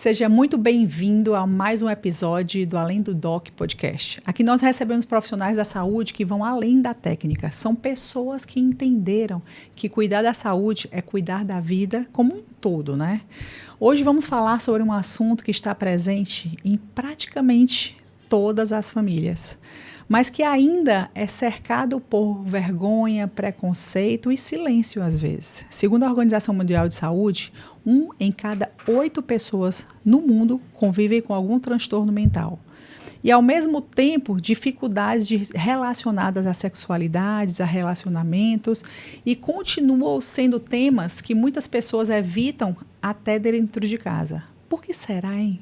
Seja muito bem-vindo a mais um episódio do Além do Doc Podcast. Aqui nós recebemos profissionais da saúde que vão além da técnica. São pessoas que entenderam que cuidar da saúde é cuidar da vida como um todo, né? Hoje vamos falar sobre um assunto que está presente em praticamente todas as famílias, mas que ainda é cercado por vergonha, preconceito e silêncio às vezes. Segundo a Organização Mundial de Saúde, 1 em cada 8 pessoas no mundo convivem com algum transtorno mental. E, ao mesmo tempo, dificuldades relacionadas à sexualidades, a relacionamentos, e continuam sendo temas que muitas pessoas evitam até dentro de casa. Por que será, hein?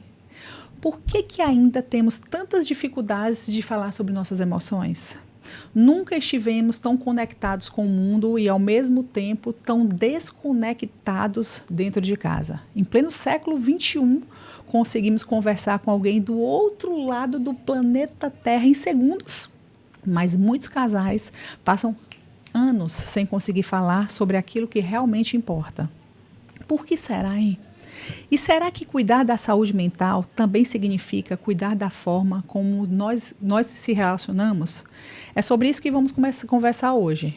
Por que ainda temos tantas dificuldades de falar sobre nossas emoções? Nunca estivemos tão conectados com o mundo e, ao mesmo tempo, tão desconectados dentro de casa. Em pleno século XXI, conseguimos conversar com alguém do outro lado do planeta Terra em segundos. Mas muitos casais passam anos sem conseguir falar sobre aquilo que realmente importa. Por que será, hein? E será que cuidar da saúde mental também significa cuidar da forma como nós se relacionamos? É sobre isso que vamos conversar hoje.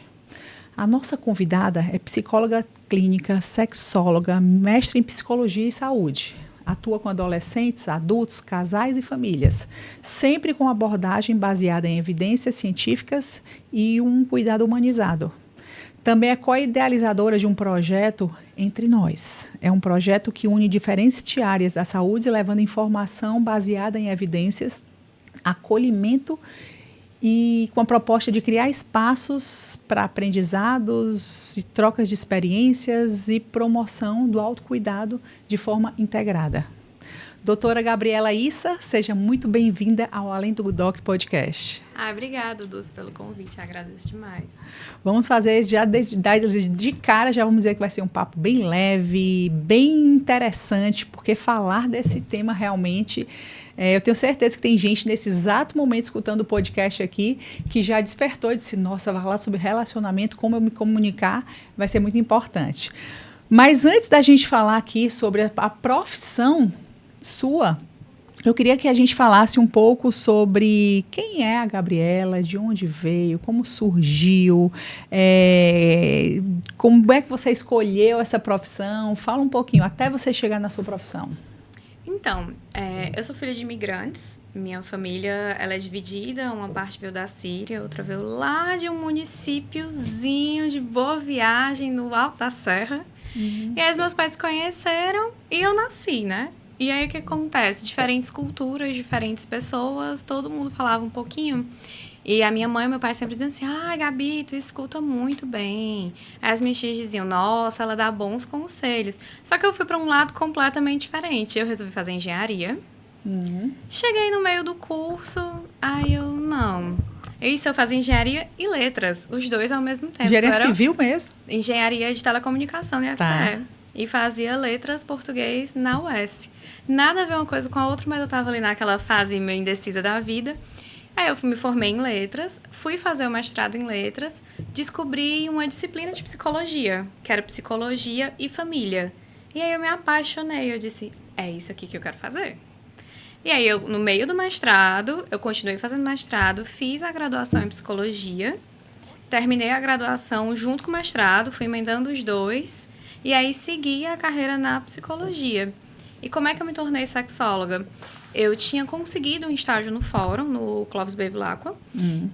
A nossa convidada é psicóloga clínica, sexóloga, mestre em psicologia e saúde. Atua com adolescentes, adultos, casais e famílias, sempre com abordagem baseada em evidências científicas e um cuidado humanizado. Também é co-idealizadora de um projeto Entre Nós. É um projeto que une diferentes áreas da saúde, levando informação baseada em evidências, acolhimento e com a proposta de criar espaços para aprendizados e trocas de experiências e promoção do autocuidado de forma integrada. Doutora Gabriela Issa, seja muito bem-vinda ao Além do Doc Podcast. Obrigada, Dulce, pelo convite. Agradeço demais. Vamos fazer já de cara, já vamos dizer que vai ser um papo bem leve, bem interessante, porque falar desse tema realmente, eu tenho certeza que tem gente nesse exato momento escutando o podcast aqui que já despertou e disse, nossa, vai falar sobre relacionamento, como eu me comunicar, vai ser muito importante. Mas antes da gente falar aqui sobre a profissão sua, eu queria que a gente falasse um pouco sobre quem é a Gabriela, de onde veio, como surgiu, como é que você escolheu essa profissão. Fala um pouquinho, até você chegar na sua profissão. Então, eu sou filha de imigrantes. Minha família ela é dividida, uma parte veio da Síria, outra veio lá de um municípiozinho de Boa Viagem, no Alto da Serra. Uhum. E aí os meus pais se conheceram e eu nasci, né? E aí o que acontece? Diferentes culturas, diferentes pessoas, todo mundo falava um pouquinho. E a minha mãe e meu pai sempre diziam assim, Gabi, tu escuta muito bem. Aí as minhas tias diziam, nossa, ela dá bons conselhos. Só que eu fui para um lado completamente diferente. Eu resolvi fazer engenharia. Uhum. Cheguei no meio do curso, aí eu, não. Isso, eu fazia engenharia e letras, os dois ao mesmo tempo. Engenharia civil mesmo? Engenharia de telecomunicação na UFCE. Tá. E fazia letras português na UES. Nada a ver uma coisa com a outra, mas eu estava ali naquela fase meio indecisa da vida. Aí eu me formei em letras, fui fazer o mestrado em letras, descobri uma disciplina de psicologia, que era psicologia e família. E aí eu me apaixonei, eu disse, é isso aqui que eu quero fazer. E aí eu, no meio do mestrado, eu continuei fazendo mestrado, fiz a graduação em psicologia, terminei a graduação junto com o mestrado, fui emendando os dois, e aí segui a carreira na psicologia. E como é que eu me tornei sexóloga? Eu tinha conseguido um estágio no fórum, no Clóvis Bevilacqua,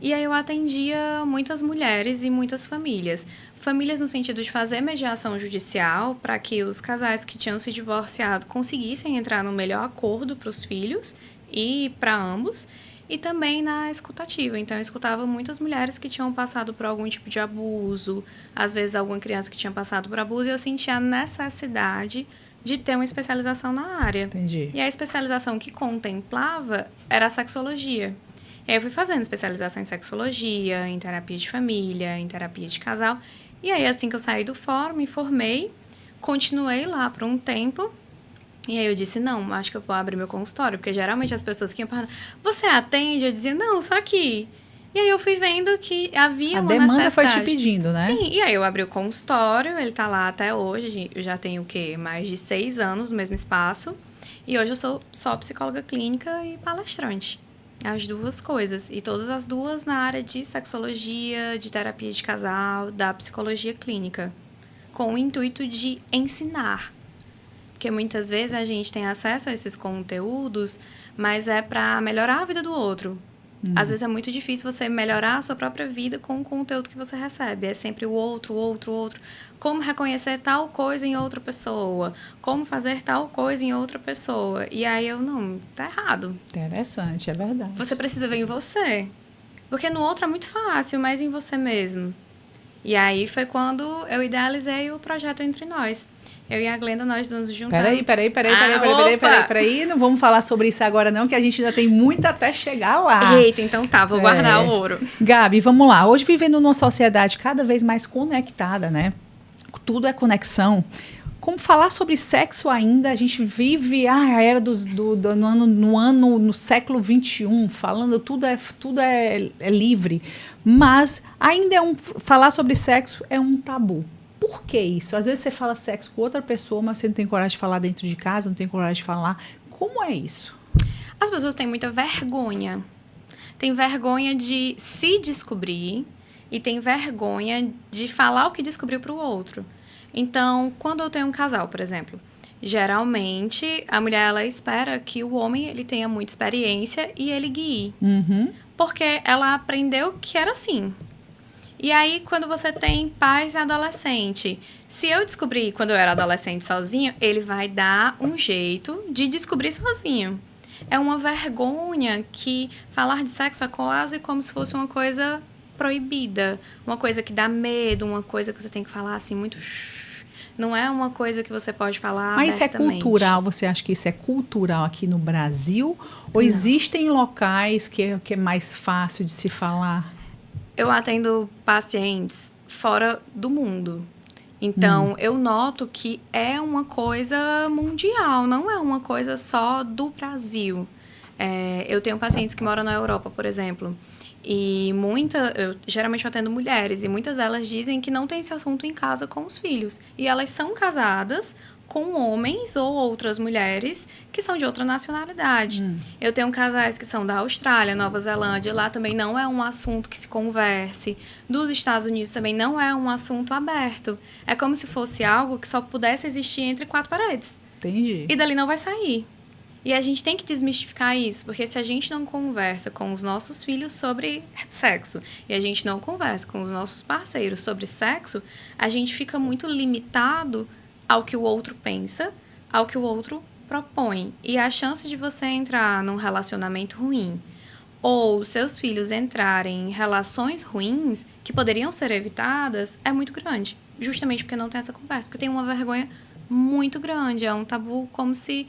e aí eu atendia muitas mulheres e muitas famílias. Famílias no sentido de fazer mediação judicial para que os casais que tinham se divorciado conseguissem entrar no melhor acordo para os filhos e para ambos. E também na escutativa. Então, eu escutava muitas mulheres que tinham passado por algum tipo de abuso, às vezes alguma criança que tinha passado por abuso, e eu sentia a necessidade de ter uma especialização na área. Entendi. E a especialização que contemplava era a sexologia. E aí eu fui fazendo especialização em sexologia, em terapia de família, em terapia de casal. E aí, assim que eu saí do fórum, me formei, continuei lá por um tempo. E aí eu disse, não, acho que eu vou abrir meu consultório, porque geralmente as pessoas que iam perguntar, você atende? Eu dizia, não, só aqui. E aí eu fui vendo que havia uma necessidade. A demanda foi te pedindo, né? Sim, e aí eu abri o consultório, ele tá lá até hoje, eu já tenho o quê? Mais de 6 anos no mesmo espaço. E hoje eu sou só psicóloga clínica e palestrante. As duas coisas. E todas as duas na área de sexologia, de terapia de casal, da psicologia clínica. Com o intuito de ensinar. Porque muitas vezes a gente tem acesso a esses conteúdos, mas é para melhorar a vida do outro. Às vezes é muito difícil você melhorar a sua própria vida com o conteúdo que você recebe. É sempre o outro, o outro, o outro. Como reconhecer tal coisa em outra pessoa. Como fazer tal coisa em outra pessoa. E aí não, tá errado. Interessante, é verdade. Você precisa ver em você. Porque no outro é muito fácil, mas em você mesmo. E aí foi quando eu idealizei o projeto Entre Nós. Eu e a Glenda, nós nos juntamos. Peraí. Não vamos falar sobre isso agora não, que a gente ainda tem muito até chegar lá. Eita, então tá, vou guardar o ouro. Gabi, vamos lá. Hoje vivendo numa sociedade cada vez mais conectada, né? Tudo é conexão. Como falar sobre sexo ainda? A gente vive a era no século XXI, falando tudo é livre. Mas ainda falar sobre sexo é um tabu. Por que isso? Às vezes você fala sexo com outra pessoa, mas você não tem coragem de falar dentro de casa, não tem coragem de falar. Como é isso? As pessoas têm muita vergonha. Tem vergonha de se descobrir e tem vergonha de falar o que descobriu para o outro. Então, quando eu tenho um casal, por exemplo, geralmente a mulher ela espera que o homem ele tenha muita experiência e ele guie. Porque ela aprendeu que era assim. E aí, quando você tem pais e adolescente, se eu descobrir quando eu era adolescente sozinho, ele vai dar um jeito de descobrir sozinho. É uma vergonha que falar de sexo é quase como se fosse uma coisa proibida, uma coisa que dá medo, uma coisa que você tem que falar assim muito... Não é uma coisa que você pode falar Mas abertamente. Isso é cultural? Você acha que isso é cultural aqui no Brasil? Ou existem locais que é mais fácil de se falar? Eu atendo pacientes fora do mundo. Então, eu noto que é uma coisa mundial, não é uma coisa só do Brasil. Eu tenho pacientes que moram na Europa, por exemplo. E eu geralmente atendo mulheres. E muitas delas dizem que não tem esse assunto em casa com os filhos. E elas são casadas com homens ou outras mulheres que são de outra nacionalidade. Eu tenho casais que são da Austrália, Nova Zelândia, lá também não é um assunto que se converse. Dos Estados Unidos também não é um assunto aberto. É como se fosse algo que só pudesse existir entre quatro paredes. Entendi. E dali não vai sair. E a gente tem que desmistificar isso, porque se a gente não conversa com os nossos filhos sobre sexo e a gente não conversa com os nossos parceiros sobre sexo, a gente fica muito limitado ao que o outro pensa, ao que o outro propõe. E a chance de você entrar num relacionamento ruim ou seus filhos entrarem em relações ruins que poderiam ser evitadas é muito grande. Justamente porque não tem essa conversa. Porque tem uma vergonha muito grande. É um tabu como se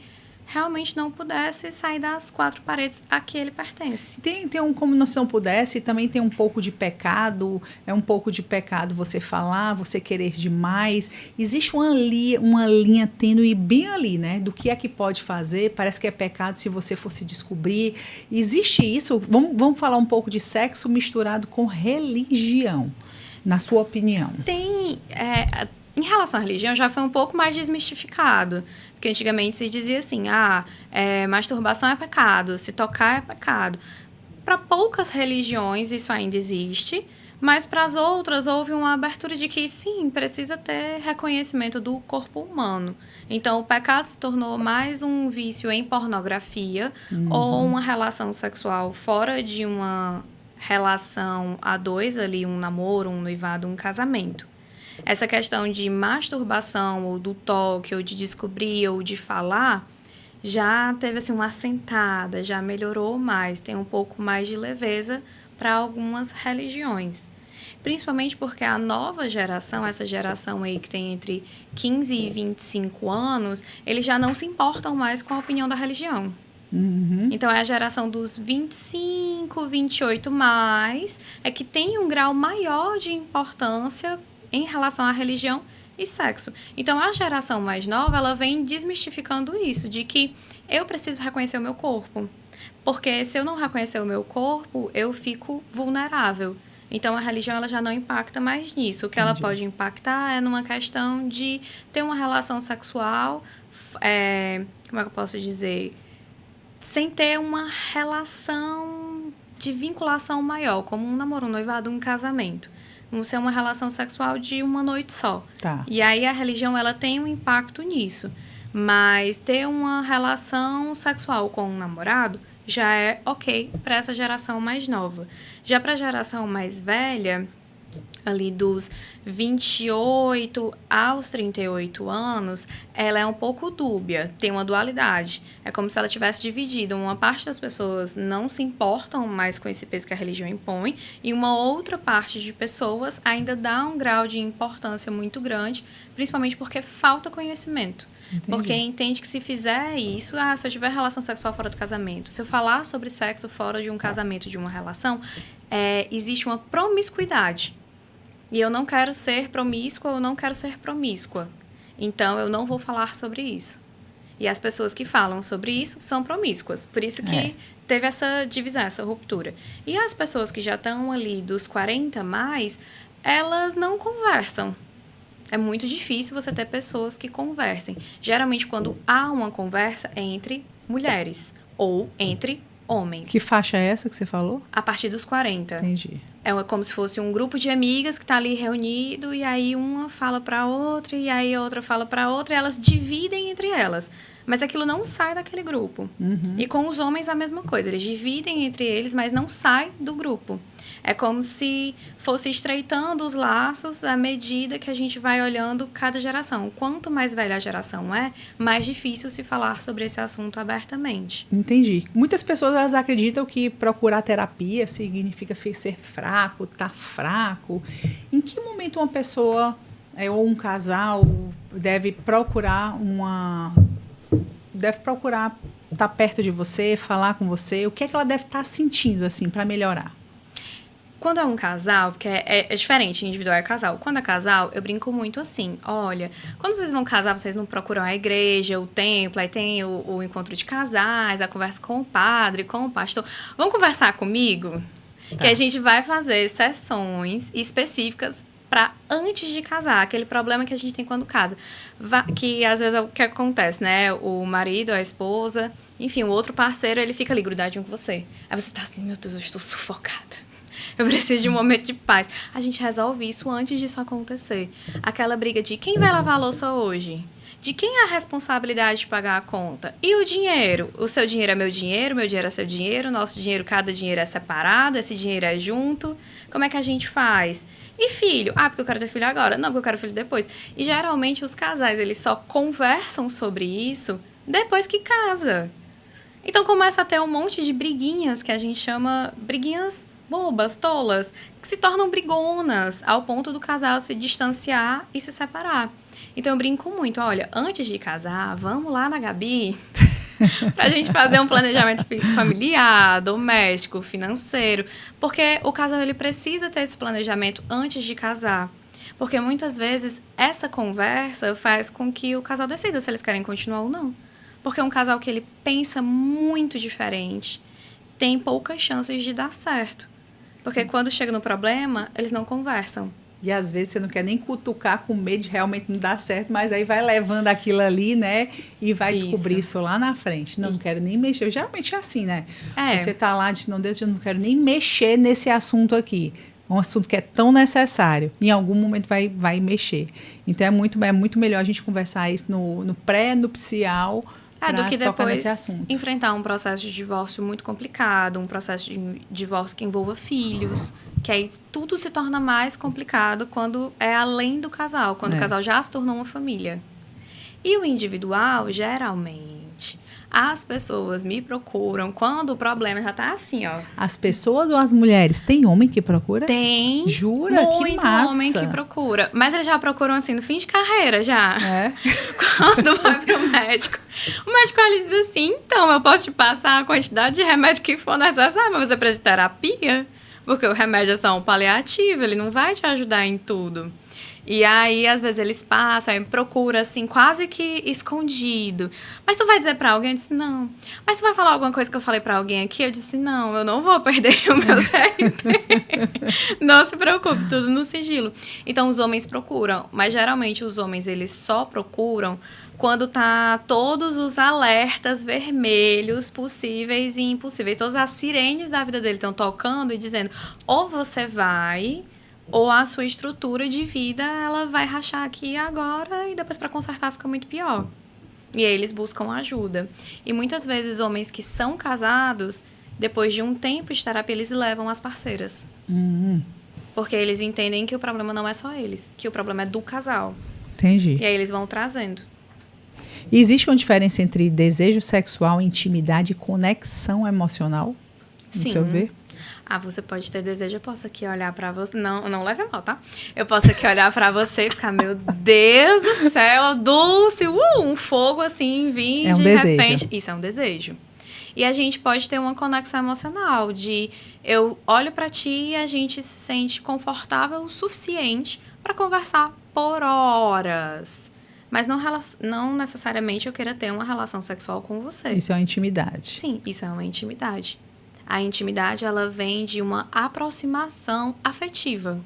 realmente não pudesse sair das quatro paredes a que ele pertence. Tem como se não pudesse, também tem um pouco de pecado, é um pouco de pecado você falar, você querer demais. Existe uma linha tênue bem ali, né? Do que é que pode fazer, parece que é pecado se você fosse descobrir. Existe isso? Vamos falar um pouco de sexo misturado com religião, na sua opinião. Em relação à religião, já foi um pouco mais desmistificado. Porque antigamente se dizia assim, masturbação é pecado, se tocar é pecado. Para poucas religiões isso ainda existe, mas para as outras houve uma abertura de que sim, precisa ter reconhecimento do corpo humano. Então o pecado se tornou mais um vício em pornografia ou uma relação sexual fora de uma relação a dois ali, um namoro, um noivado, um casamento. Essa questão de masturbação, ou do toque, ou de descobrir, ou de falar, já teve assim, uma assentada, já melhorou mais, tem um pouco mais de leveza para algumas religiões. Principalmente porque a nova geração, essa geração aí que tem entre 15 e 25 anos, eles já não se importam mais com a opinião da religião. Então, é a geração dos 25, 28 mais, é que tem um grau maior de importância em relação à religião e sexo. Então, a geração mais nova, ela vem desmistificando isso, de que eu preciso reconhecer o meu corpo. Porque se eu não reconhecer o meu corpo, eu fico vulnerável. Então, a religião ela já não impacta mais nisso. O que ela pode impactar é numa questão de ter uma relação sexual como é que eu posso dizer? Sem ter uma relação de vinculação maior, como um namoro, um noivado, um casamento. Não ser uma relação sexual de uma noite só. Tá. E aí a religião, ela tem um impacto nisso. Mas ter uma relação sexual com um namorado já é ok para essa geração mais nova. Já para a geração mais velha, ali dos 28 aos 38 anos, ela é um pouco dúbia, tem uma dualidade. É como se ela tivesse dividido. Uma parte das pessoas não se importam mais com esse peso que a religião impõe, e uma outra parte de pessoas ainda dá um grau de importância muito grande, principalmente porque falta conhecimento. Entendi. Porque entende que se fizer isso, se eu tiver relação sexual fora do casamento, se eu falar sobre sexo fora de um casamento, de uma relação, existe uma promiscuidade. E eu não quero ser promíscua, eu não quero ser promíscua. Então, eu não vou falar sobre isso. E as pessoas que falam sobre isso são promíscuas. Por isso que teve essa divisão, essa ruptura. E as pessoas que já estão ali dos 40 mais, elas não conversam. É muito difícil você ter pessoas que conversem. Geralmente, quando há uma conversa, é entre mulheres ou entre homens. Que faixa é essa que você falou? A partir dos 40. Entendi. É como se fosse um grupo de amigas que está ali reunido, e aí uma fala para a outra, e aí a outra fala para a outra, e elas dividem entre elas. Mas aquilo não sai daquele grupo. Uhum. E com os homens a mesma coisa. Eles dividem entre eles, mas não sai do grupo. É como se fosse estreitando os laços à medida que a gente vai olhando cada geração. Quanto mais velha a geração é, mais difícil se falar sobre esse assunto abertamente. Entendi. Muitas pessoas elas acreditam que procurar terapia significa ser fraco, tá fraco. Em que momento uma pessoa ou um casal deve procurar estar perto de você, falar com você? O que é que ela deve estar sentindo assim para melhorar? Quando é um casal, porque é diferente, individual é casal. Quando é casal, eu brinco muito assim. Olha, quando vocês vão casar, vocês não procuram a igreja, o templo, aí tem o encontro de casais, a conversa com o padre, com o pastor. Vão conversar comigo? Tá. Que a gente vai fazer sessões específicas para antes de casar. Aquele problema que a gente tem quando casa. Que às vezes é o que acontece, né? O marido, a esposa, enfim, o outro parceiro, ele fica ali grudadinho com você. Aí você tá assim, meu Deus, eu estou sufocada. Eu preciso de um momento de paz. A gente resolve isso antes disso acontecer. Aquela briga de quem vai lavar a louça hoje? De quem é a responsabilidade de pagar a conta? E o dinheiro? O seu dinheiro é meu dinheiro é seu dinheiro, o nosso dinheiro, cada dinheiro é separado, esse dinheiro é junto. Como é que a gente faz? E filho? Porque eu quero ter filho agora. Não, porque eu quero filho depois. E geralmente os casais, eles só conversam sobre isso depois que casa. Então começa a ter um monte de briguinhas que a gente chama briguinhas bobas, tolas, que se tornam brigonas ao ponto do casal se distanciar e se separar. Então eu brinco muito, olha, antes de casar, vamos lá na Gabi pra gente fazer um planejamento familiar, doméstico, financeiro, porque o casal ele precisa ter esse planejamento antes de casar. Porque muitas vezes essa conversa faz com que o casal decida se eles querem continuar ou não. Porque é um casal que ele pensa muito diferente, tem poucas chances de dar certo. Porque quando chega no problema, eles não conversam. E às vezes você não quer nem cutucar com medo de realmente não dar certo, mas aí vai levando aquilo ali, né? E vai descobrir isso lá na frente. Não quero nem mexer. Eu, geralmente é assim, né? Você tá lá e diz, não, Deus, eu não quero nem mexer nesse assunto aqui. Um assunto que é tão necessário. Em algum momento vai mexer. Então é muito melhor a gente conversar isso no pré-nupcial, do que depois enfrentar um processo de divórcio muito complicado, um processo de divórcio que envolva filhos, que aí tudo se torna mais complicado quando é além do casal, quando o casal já se tornou uma família. E o individual, geralmente, as pessoas me procuram quando o problema já tá assim, ó. As pessoas ou as mulheres? Tem homem que procura? Tem. Jura? Muito que massa. Homem que procura. Mas eles já procuram assim no fim de carreira já. Quando vai pro médico. O médico ele diz assim, então eu posso te passar a quantidade de remédio que for necessário, mas você precisa de terapia. Porque o remédio é só um paliativo, ele não vai te ajudar em tudo. E aí, às vezes, eles passam, aí me procuram, assim, quase que escondido. Mas tu vai dizer pra alguém? Eu disse, não. Mas tu vai falar alguma coisa que eu falei pra alguém aqui? Eu disse, não, eu não vou perder o meu CRP. Não se preocupe, tudo no sigilo. Então, os homens procuram. Mas, geralmente, os homens, eles só procuram quando tá todos os alertas vermelhos possíveis e impossíveis. Todas as sirenes da vida dele estão tocando e dizendo, ou você vai, ou a sua estrutura de vida, ela vai rachar aqui agora e depois para consertar fica muito pior. E aí eles buscam ajuda. E muitas vezes homens que são casados, depois de um tempo de terapia, eles levam as parceiras. Porque eles entendem que o problema não é só eles, que o problema é do casal. Entendi. E aí eles vão trazendo. E existe uma diferença entre desejo sexual, intimidade e conexão emocional? No Sim. seu ver? Ah, você pode ter desejo, eu posso aqui olhar pra você. Não leve a mal, tá? Eu posso aqui olhar pra você e ficar, meu Deus do céu, Dulce, um fogo assim, vir É um de desejo. repente. Isso é um desejo. E a gente pode ter uma conexão emocional de eu olho pra ti e a gente se sente confortável o suficiente pra conversar por horas. Mas não necessariamente eu queira ter uma relação sexual com você. Isso é uma intimidade. Sim, isso é uma intimidade. A intimidade, ela vem de uma aproximação afetiva.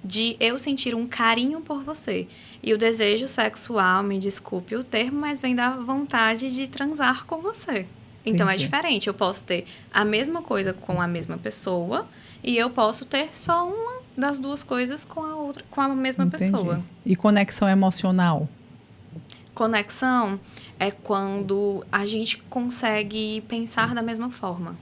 De eu sentir um carinho por você. E o desejo sexual, me desculpe o termo, mas vem da vontade de transar com você. Então, é diferente. Eu posso ter a mesma coisa com a mesma pessoa e eu posso ter só uma das duas coisas com a outra, com a mesma pessoa. E conexão emocional? Conexão é quando a gente consegue pensar da mesma forma.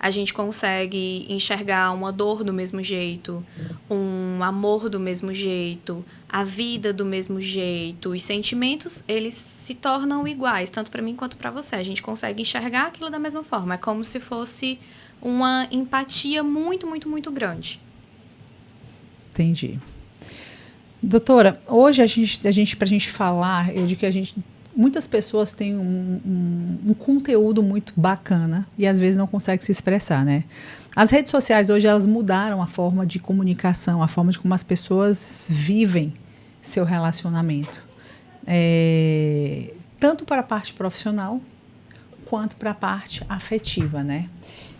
A gente consegue enxergar uma dor do mesmo jeito, um amor do mesmo jeito, a vida do mesmo jeito. Os sentimentos, eles se tornam iguais, tanto para mim quanto para você. A gente consegue enxergar aquilo da mesma forma. É como se fosse uma empatia muito, muito, muito grande. Entendi. Doutora, hoje pra gente falar, eu digo que muitas pessoas têm um conteúdo muito bacana e às vezes não conseguem se expressar, né? As redes sociais hoje, elas mudaram a forma de comunicação, a forma de como as pessoas vivem seu relacionamento. Tanto para a parte profissional, quanto para a parte afetiva, né?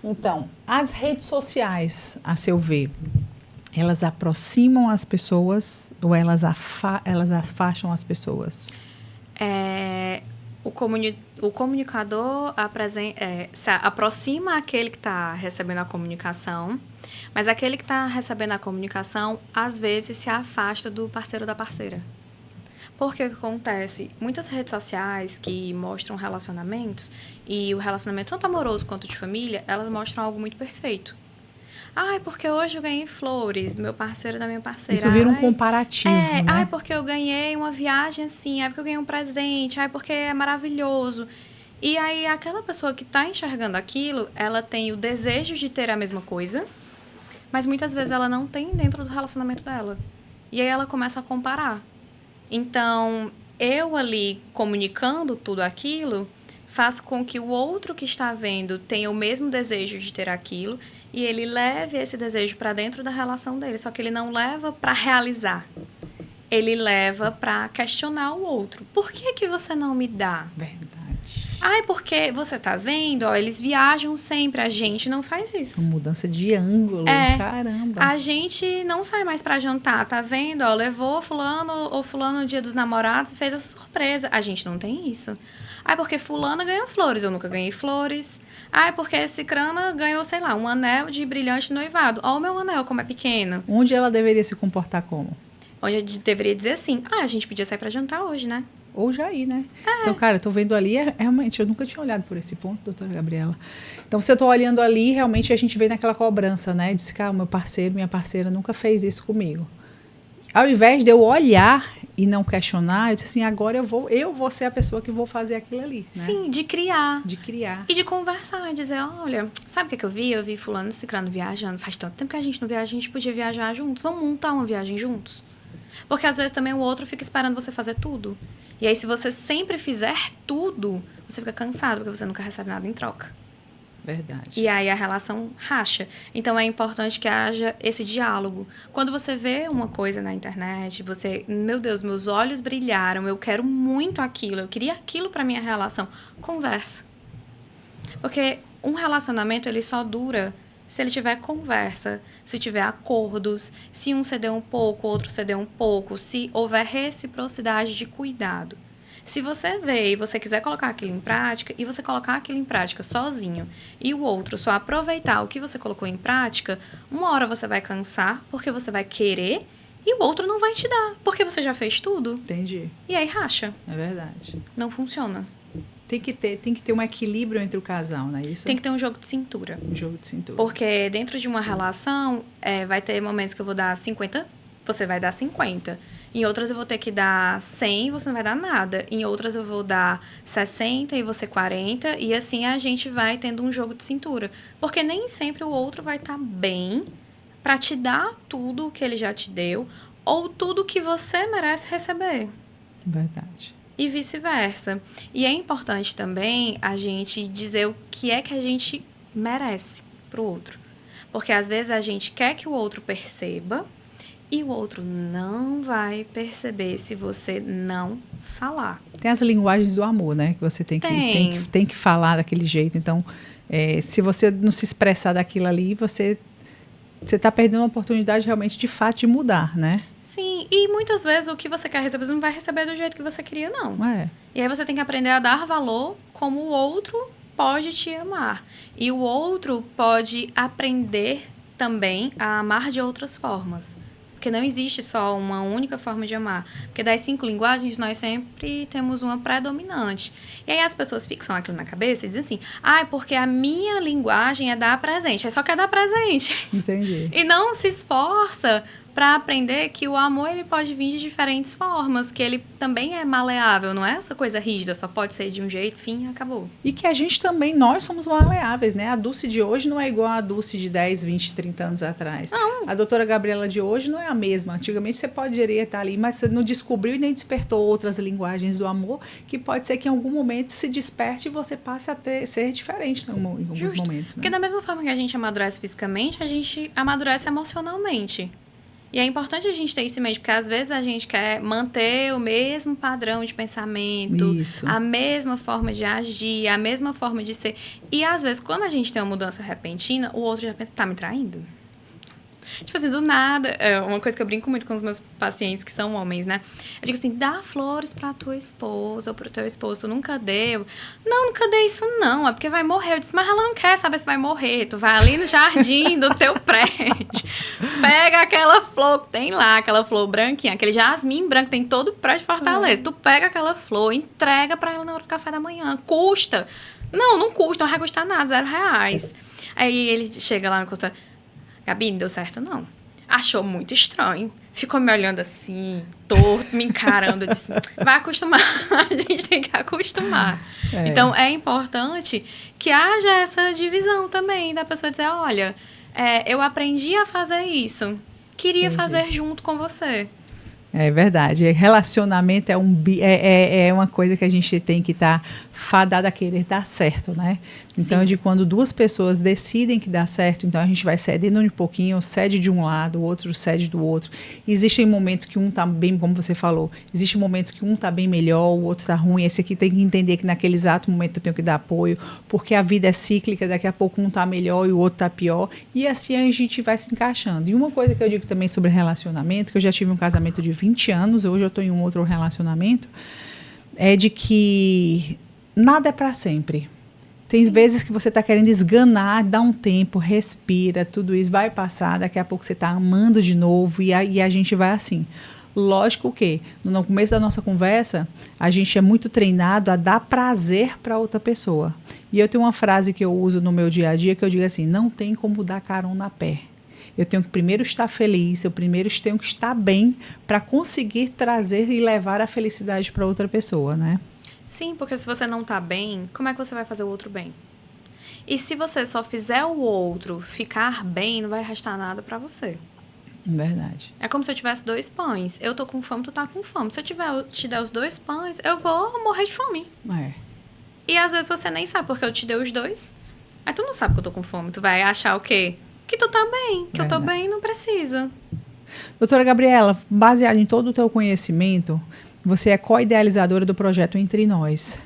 Então, as redes sociais, a seu ver, elas aproximam as pessoas ou elas afastam as pessoas? O comunicador se aproxima aquele que está recebendo a comunicação, mas aquele que está recebendo a comunicação, às vezes, se afasta do parceiro ou da parceira. Porque o que acontece? Muitas redes sociais que mostram relacionamentos, e o relacionamento tanto amoroso quanto de família, elas mostram algo muito perfeito. Ai, porque hoje eu ganhei flores do meu parceiro e da minha parceira. Isso vira um comparativo, né? Ai, porque eu ganhei uma viagem assim, ai, porque eu ganhei um presente, ai, porque é maravilhoso. E aí, aquela pessoa que está enxergando aquilo, ela tem o desejo de ter a mesma coisa, mas muitas vezes ela não tem dentro do relacionamento dela. E aí ela começa a comparar. Então, eu ali comunicando tudo aquilo, faço com que o outro que está vendo tenha o mesmo desejo de ter aquilo e ele leve esse desejo para dentro da relação dele. Só que ele não leva para realizar. Ele leva para questionar o outro. Por que você não me dá? Verdade. Ai, porque você tá vendo? Ó, eles viajam sempre. A gente não faz isso. Uma mudança de ângulo. Caramba. A gente não sai mais para jantar. Tá vendo? Ó, levou fulano no dia dos namorados e fez essa surpresa. A gente não tem isso. Ai, porque fulana ganhou flores. Eu nunca ganhei flores. Ai, porque cicrana ganhou, sei lá, um anel de brilhante noivado. Ó, o meu anel, como é pequeno. Onde ela deveria se comportar como? Onde a gente deveria dizer assim, a gente podia sair para jantar hoje, né? Ou já ir, né? Então, cara, eu tô vendo ali, realmente, eu nunca tinha olhado por esse ponto, doutora Gabriela. Então, se eu tô olhando ali, realmente a gente vê naquela cobrança, né? Diz que, meu parceiro, minha parceira nunca fez isso comigo. Ao invés de eu olhar e não questionar, eu disse assim, agora eu vou ser a pessoa que vou fazer aquilo ali, né? Sim, de criar. De criar. E de conversar, dizer, olha, sabe o que eu vi? Eu vi fulano ciclano viajando, faz tanto tempo que a gente não viaja, a gente podia viajar juntos, vamos montar uma viagem juntos? Porque às vezes também o outro fica esperando você fazer tudo. E aí, se você sempre fizer tudo, você fica cansado, porque você nunca recebe nada em troca. Verdade. E aí a relação racha. Então é importante que haja esse diálogo. Quando você vê uma coisa na internet, você, meu Deus, meus olhos brilharam, eu quero muito aquilo, eu queria aquilo para minha relação. Conversa. Porque um relacionamento, ele só dura se ele tiver conversa, se tiver acordos, se um ceder um pouco, o outro ceder um pouco, se houver reciprocidade de cuidado. Se você vê e você quiser colocar aquilo em prática, e você colocar aquilo em prática sozinho, e o outro só aproveitar o que você colocou em prática, uma hora você vai cansar, porque você vai querer, e o outro não vai te dar, porque você já fez tudo. Entendi. E aí racha. É verdade. Não funciona. Tem que ter um equilíbrio entre o casal, não é isso? Tem que ter um jogo de cintura. Um jogo de cintura. Porque dentro de uma relação, vai ter momentos que eu vou dar 50, você vai dar 50. Em outras eu vou ter que dar 100 e você não vai dar nada. Em outras eu vou dar 60 e você 40. E assim a gente vai tendo um jogo de cintura. Porque nem sempre o outro vai estar bem para te dar tudo o que ele já te deu ou tudo que você merece receber. Verdade. E vice-versa. E é importante também a gente dizer o que é que a gente merece pro outro. Porque às vezes a gente quer que o outro perceba e o outro não vai perceber se você não falar. Tem as linguagens do amor, né? Que você tem que falar daquele jeito. Então, se você não se expressar daquilo ali, você está perdendo uma oportunidade realmente, de fato, de mudar, né? Sim, e muitas vezes o que você quer receber, você não vai receber do jeito que você queria, não. E aí você tem que aprender a dar valor como o outro pode te amar. E o outro pode aprender também a amar de outras formas. Porque não existe só uma única forma de amar. Porque das 5 linguagens, nós sempre temos uma predominante. E aí as pessoas fixam aquilo na cabeça e dizem assim, porque a minha linguagem é dar presente. Aí só quer dar presente. Entendi. E não se esforça para aprender que o amor ele pode vir de diferentes formas, que ele também é maleável, não é essa coisa rígida, só pode ser de um jeito, fim, acabou. E que a gente também, nós somos maleáveis, né? A Dulce de hoje não é igual a Dulce de 10, 20, 30 anos atrás. Não. A doutora Gabriela de hoje não é a mesma. Antigamente você poderia estar ali, mas você não descobriu e nem despertou outras linguagens do amor, que pode ser que em algum momento se desperte e você passe a ser diferente em alguns Justo. momentos. Né? Porque da mesma forma que a gente amadurece fisicamente, a gente amadurece emocionalmente. E é importante a gente ter isso em mente, porque às vezes a gente quer manter o mesmo padrão de pensamento, isso. A mesma forma de agir, a mesma forma de ser. E às vezes, quando a gente tem uma mudança repentina, o outro já pensa, tá me traindo? Tipo assim, do nada. É uma coisa que eu brinco muito com os meus pacientes que são homens, né? Eu digo assim, dá flores pra tua esposa ou pro teu esposo, tu nunca deu. Não, nunca dei isso não, é porque vai morrer. Eu disse, mas ela não quer saber se vai morrer. Tu vai ali no jardim do teu prédio, pega aquela flor que tem lá, aquela flor branquinha, aquele jasmim branco, tem todo o prédio de Fortaleza. Tu pega aquela flor, entrega pra ela na hora do café da manhã. Custa? Não custa, não vai custar nada, R$0. Aí ele chega lá no consultório, Gabi, não deu certo, não. Achou muito estranho. Ficou me olhando assim, torto, me encarando. Eu disse, vai acostumar. A gente tem que acostumar. Então, é importante que haja essa divisão também, da pessoa dizer, olha, eu aprendi a fazer isso. Queria fazer junto com você. É verdade. Relacionamento é uma coisa que a gente tem que estar fadada a querer dar certo, né? Então, de quando duas pessoas decidem que dá certo, então a gente vai cedendo um pouquinho, cede de um lado, o outro cede do outro. Existem momentos que um tá bem, como você falou, existem momentos que um tá bem melhor, o outro tá ruim. Esse aqui tem que entender que naquele exato momento eu tenho que dar apoio, porque a vida é cíclica, daqui a pouco um tá melhor e o outro tá pior, e assim a gente vai se encaixando. E uma coisa que eu digo também sobre relacionamento, que eu já tive um casamento de 20 anos, hoje eu tô em um outro relacionamento, é de que nada é para sempre. Tem vezes que você está querendo esganar, dá um tempo, respira, tudo isso vai passar, daqui a pouco você está amando de novo e a gente vai assim. Lógico que no começo da nossa conversa, a gente é muito treinado a dar prazer para outra pessoa. E eu tenho uma frase que eu uso no meu dia a dia que eu digo assim, não tem como dar carona a pé. Eu tenho que primeiro estar feliz, eu primeiro tenho que estar bem para conseguir trazer e levar a felicidade para outra pessoa, né? Sim, porque se você não tá bem, como é que você vai fazer o outro bem? E se você só fizer o outro ficar bem, não vai restar nada pra você. Verdade. É como se eu tivesse 2 pães. Eu tô com fome, tu tá com fome. Se eu te der os 2 pães, eu vou morrer de fome. É. E às vezes você nem sabe porque eu te dei os 2. Aí tu não sabe que eu tô com fome. Tu vai achar o quê? Que tu tá bem. Que eu tô bem, não precisa. Doutora Gabriela, baseado em todo o teu conhecimento, você é co-idealizadora do projeto Entre Nós.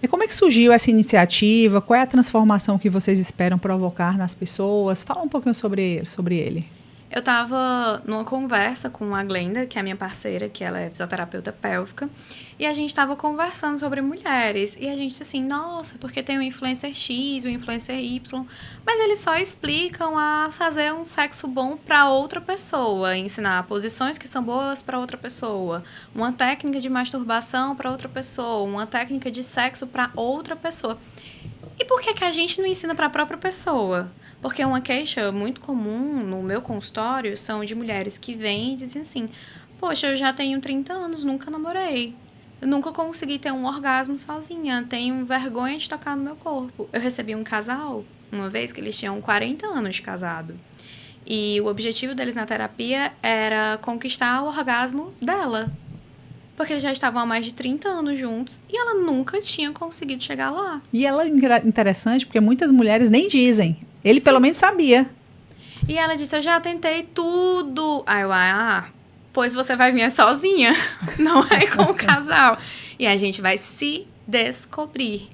E como é que surgiu essa iniciativa? Qual é a transformação que vocês esperam provocar nas pessoas? Fala um pouquinho sobre ele. Eu estava numa conversa com a Glenda, que é a minha parceira, que ela é fisioterapeuta pélvica, e a gente estava conversando sobre mulheres. E a gente disse assim, nossa, porque tem o influencer X, o influencer Y, mas eles só explicam a fazer um sexo bom para outra pessoa, ensinar posições que são boas para outra pessoa, uma técnica de masturbação para outra pessoa, uma técnica de sexo para outra pessoa. E por que a gente não ensina para a própria pessoa? Porque uma queixa muito comum no meu consultório são de mulheres que vêm e dizem assim, poxa, eu já tenho 30 anos, nunca namorei. Eu nunca consegui ter um orgasmo sozinha, tenho vergonha de tocar no meu corpo. Eu recebi um casal, uma vez, que eles tinham 40 anos de casado. E o objetivo deles na terapia era conquistar o orgasmo dela. Porque eles já estavam há mais de 30 anos juntos e ela nunca tinha conseguido chegar lá. E ela é interessante porque muitas mulheres nem dizem. Ele, sim, pelo menos sabia. E ela disse, eu já tentei tudo. Aí eu, pois você vai vir sozinha, não é com o casal. E a gente vai se descobrir.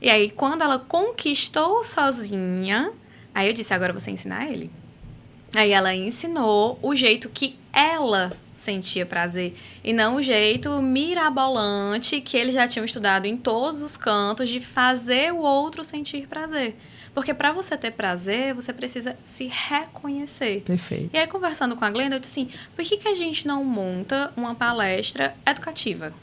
E aí, quando ela conquistou sozinha, aí eu disse, agora você ensinar ele. Aí ela ensinou o jeito que ela sentia prazer e não o jeito mirabolante que eles já tinham estudado em todos os cantos de fazer o outro sentir prazer. Porque para você ter prazer, você precisa se reconhecer. Perfeito. E aí, conversando com a Glenda, eu disse assim, por que a gente não monta uma palestra educativa?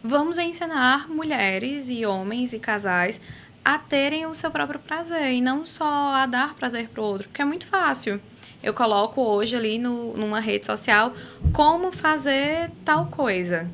Vamos ensinar mulheres e homens e casais a terem o seu próprio prazer e não só a dar prazer para o outro, porque é muito fácil. Eu coloco hoje ali numa rede social como fazer tal coisa.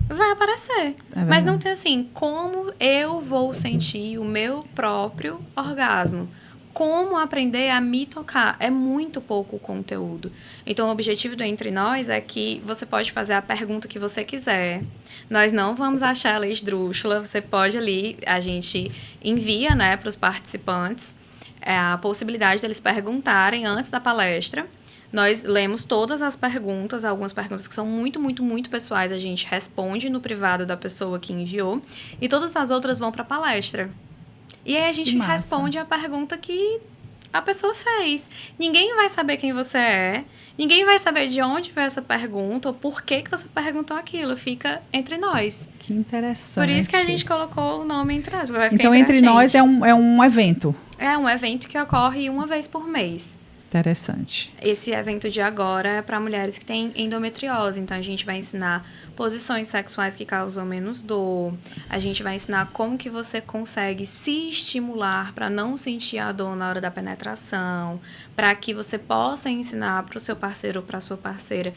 Vai aparecer. Mas não tem assim, como eu vou sentir o meu próprio orgasmo. Como aprender a me tocar. É muito pouco conteúdo. Então, o objetivo do Entre Nós é que você pode fazer a pergunta que você quiser. Nós não vamos achar ela esdrúxula. Você pode ali, a gente envia, né, para os participantes a possibilidade deles perguntarem antes da palestra. Nós lemos todas as perguntas, algumas perguntas que são muito, muito, muito pessoais, a gente responde no privado da pessoa que enviou, e todas as outras vão para a palestra. E aí a gente responde a pergunta que a pessoa fez. Ninguém vai saber quem você é, ninguém vai saber de onde veio essa pergunta ou por que você perguntou aquilo. Fica entre nós. Que interessante. Por isso que a gente colocou o nome Entre Nós. Então, Entre Nós é um evento. É um evento que ocorre uma vez por mês. Interessante. Esse evento de agora é para mulheres que têm endometriose. Então, a gente vai ensinar posições sexuais que causam menos dor. A gente vai ensinar como que você consegue se estimular para não sentir a dor na hora da penetração. Para que você possa ensinar para o seu parceiro ou para a sua parceira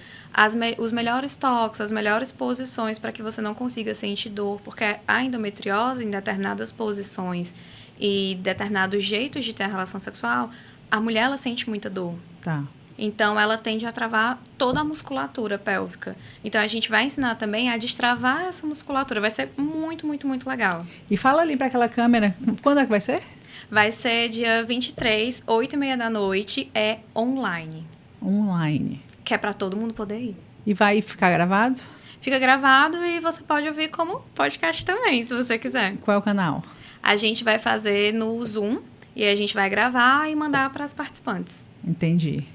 os melhores toques, as melhores posições para que você não consiga sentir dor. Porque a endometriose, em determinadas posições e determinados jeitos de ter a relação sexual, a mulher, ela sente muita dor. Tá. Então, ela tende a travar toda a musculatura pélvica. Então, a gente vai ensinar também a destravar essa musculatura. Vai ser muito, muito, muito legal. E fala ali para aquela câmera, quando é que vai ser? Vai ser dia 23, 8h30 da noite, é online. Online. Que é para todo mundo poder ir. E vai ficar gravado? Fica gravado e você pode ouvir como podcast também, se você quiser. Qual é o canal? A gente vai fazer no Zoom. E a gente vai gravar e mandar para as participantes. Entendi.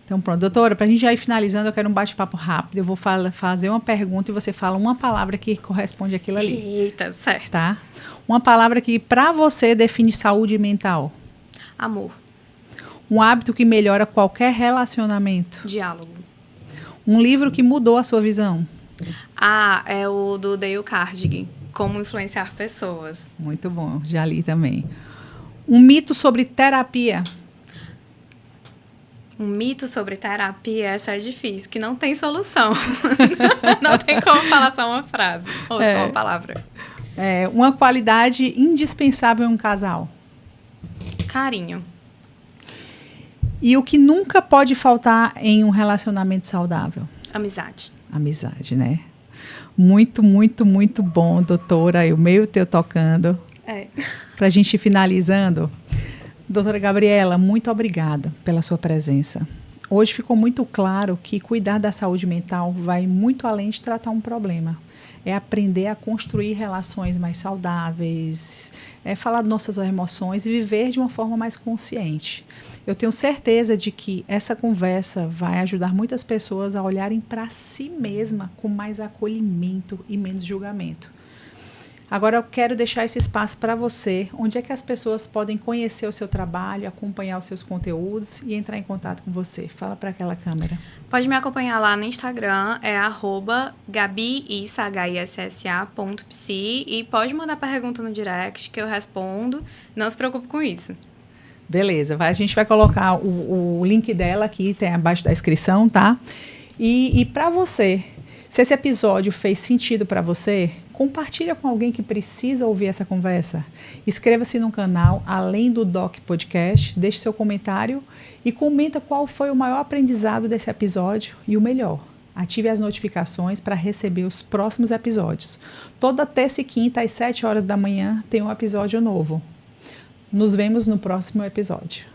Então, pronto. Doutora, para a gente já ir finalizando, eu quero um bate-papo rápido. Eu vou fazer uma pergunta e você fala uma palavra que corresponde àquilo ali. Eita, certo. Tá? Uma palavra que, para você, define saúde mental. Amor. Um hábito que melhora qualquer relacionamento. Diálogo. Um livro que mudou a sua visão. É o do Dale Carnegie. Como influenciar pessoas. Muito bom. Já li também. Um mito sobre terapia. Um mito sobre terapia, essa é difícil, que não tem solução. Não tem como falar só uma frase ou só uma palavra. Uma qualidade indispensável em um casal. Carinho. E o que nunca pode faltar em um relacionamento saudável? Amizade. Amizade, né? Muito, muito, muito bom, doutora. O meio teu tocando. Para a gente ir finalizando. Doutora Gabriela, muito obrigada pela sua presença. Hoje ficou muito claro que cuidar da saúde mental vai muito além de tratar um problema. É aprender a construir relações mais saudáveis, é falar de nossas emoções e viver de uma forma mais consciente. Eu tenho certeza de que essa conversa vai ajudar muitas pessoas a olharem para si mesma com mais acolhimento e menos julgamento. Agora eu quero deixar esse espaço para você, onde é que as pessoas podem conhecer o seu trabalho, acompanhar os seus conteúdos e entrar em contato com você. Fala para aquela câmera. Pode me acompanhar lá no Instagram, é @gabiissa.psi, e pode mandar pergunta no direct que eu respondo. Não se preocupe com isso. Beleza, a gente vai colocar o link dela aqui, tem abaixo da inscrição, tá? E para você, se esse episódio fez sentido para você, compartilha com alguém que precisa ouvir essa conversa. Inscreva-se no canal Além do Doc Podcast, deixe seu comentário e comenta qual foi o maior aprendizado desse episódio e o melhor. Ative as notificações para receber os próximos episódios. Toda terça e quinta às 7 horas da manhã tem um episódio novo. Nos vemos no próximo episódio.